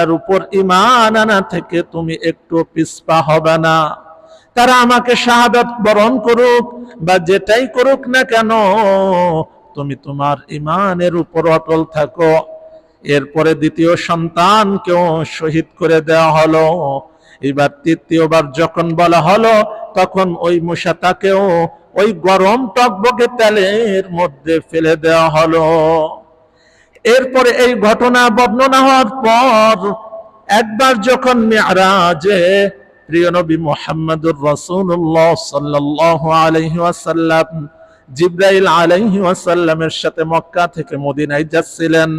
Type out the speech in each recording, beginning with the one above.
তার উপর ঈমান আনা থেকে তুমি একটু পিছপা হবে না। তারা আমাকে শাহাদাত বরণ করুক বা যেটাই করুক না কেন, তুমি তোমার ঈমানের উপর অটল থাকো। এরপরে দ্বিতীয় সন্তানকেও শহীদ করে দেওয়া হলো। এবার তৃতীয়বার যখন বলা হলো, তখন ওই মুসাতাকেও ওই গরম টকবকে তেলের মধ্যে ফেলে দেওয়া হলো। এরপরে এই ঘটনা বর্ণনা হওয়ার পর একবার যখন মিরাজে প্রিয় নবী মুহাম্মদুর রাসূলুল্লাহ সাল্লাল্লাহু আলাইহি ওয়াসাল্লাম জিবরাইল আলাইহি ওয়াসাল্লামের সাথে মক্কা থেকে মদিনায় যাচ্ছিলেন,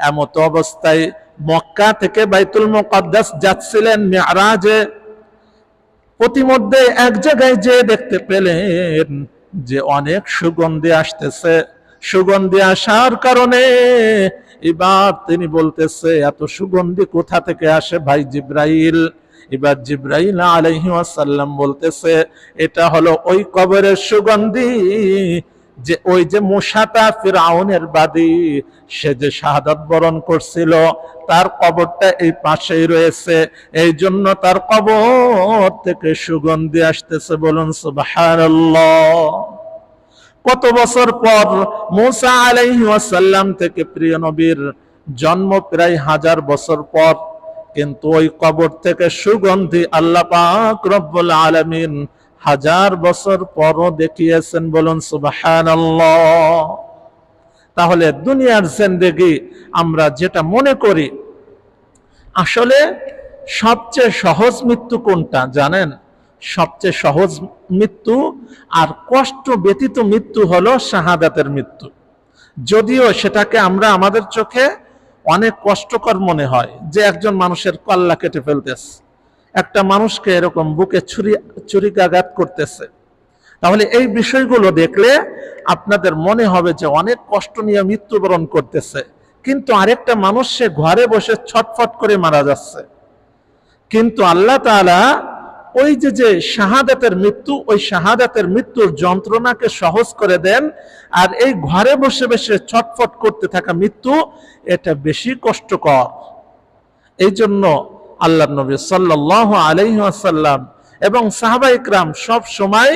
এমত অবস্থায় মক্কা থেকে বাইতুল মুকাদ্দাস যাচ্ছিলেন মিরাজে। প্রতিমধ্যে এক জায়গায় যে দেখতে পেলেন যে অনেক সুগন্ধি আসতেছে। সুগন্ধি আসার কারণে এবার তিনি বলতেছে, এত সুগন্ধি কোথা থেকে আসে ভাই জিবরাইল? এবার জিবরাইল আলাইহিস সালাম বলতেছে, এটা হলো ওই কবরের সুগন্ধি, যে ওই যে মুসাতা ফিরআউনের বাদী, সে যে শাহাদাত বরণ করছিল তার কবরটা এই পাশেই রয়েছে, এই জন্য তার কবর থেকে সুগন্ধি আসতেছে। বলুন সুবহানাল্লাহ। কত বছর পর মুসা আলাইহিস সালাম থেকে প্রিয় নবীর জন্ম প্রায় 1000 বছর পর, কিন্তু ওই কবর থেকে সুগন্ধি আল্লাহ পাক রব্বুল আলামিন 1000 বছর পরও দেখিয়েছেন। বলুন সুবহানাল্লাহ। তাহলে দুনিয়ার জিন্দেগি আমরা যেটা মনে করি, আসলে সবচেয়ে সহজ মৃত্যু কোনটা জানেন? সবচেয়ে সহজ মৃত্যু আর কষ্ট ব্যতীত মৃত্যু হলো শাহাদাতের মৃত্যু। যদিও সেটাকে আমরা আমাদের চোখে অনেক কষ্টকর মনে হয়, যে একজন মানুষের কল্লা কেটে ফেলতেছে, একটা মানুষকে এরকম বুকে ছুরিকাঘাত করতেছে। তাহলে এই বিষয়গুলো দেখলে আপনাদের মনে হবে যে অনেক কষ্ট নিয়ে মৃত্যুবরণ করতেছে, কিন্তু আরেকটা মানুষ সে ঘরে বসে ছটফট করে মারা যাচ্ছে। কিন্তু আল্লাহ তাআলা ওই যে শাহাদাতের মৃত্যু, ওই শাহাদাতের মৃত্যুর যন্ত্রণাকে সহজ করে দেন। আর এই ঘরে বসে বসে ছটফট করতে থাকা মৃত্যু, এটা বেশি কষ্টকর। এই জন্য আল্লাহর নবী সাল্লাল্লাহু আলাইহি ওয়াসাল্লাম এবং সাহাবায়ে কেরাম সব সময়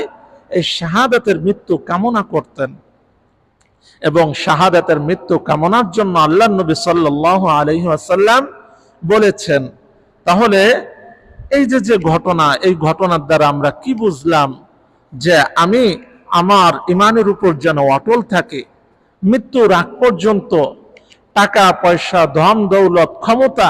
এই শাহাদাতের মৃত্যু কামনা করতেন, এবং শাহাদাতের মৃত্যু কামনার জন্য আল্লাহর নবী সাল্লাল্লাহু আলাইহি ওয়াসাল্লাম বলেছেন। তাহলে এই যে ঘটনা, এই ঘটনার দ্বারা আমরা কি বুঝলাম? যে আমি আমার ঈমানের উপর যেন অটল থাকি, মৃত্যুর আগ পর্যন্ত টাকা পয়সা ধন দৌলত ক্ষমতা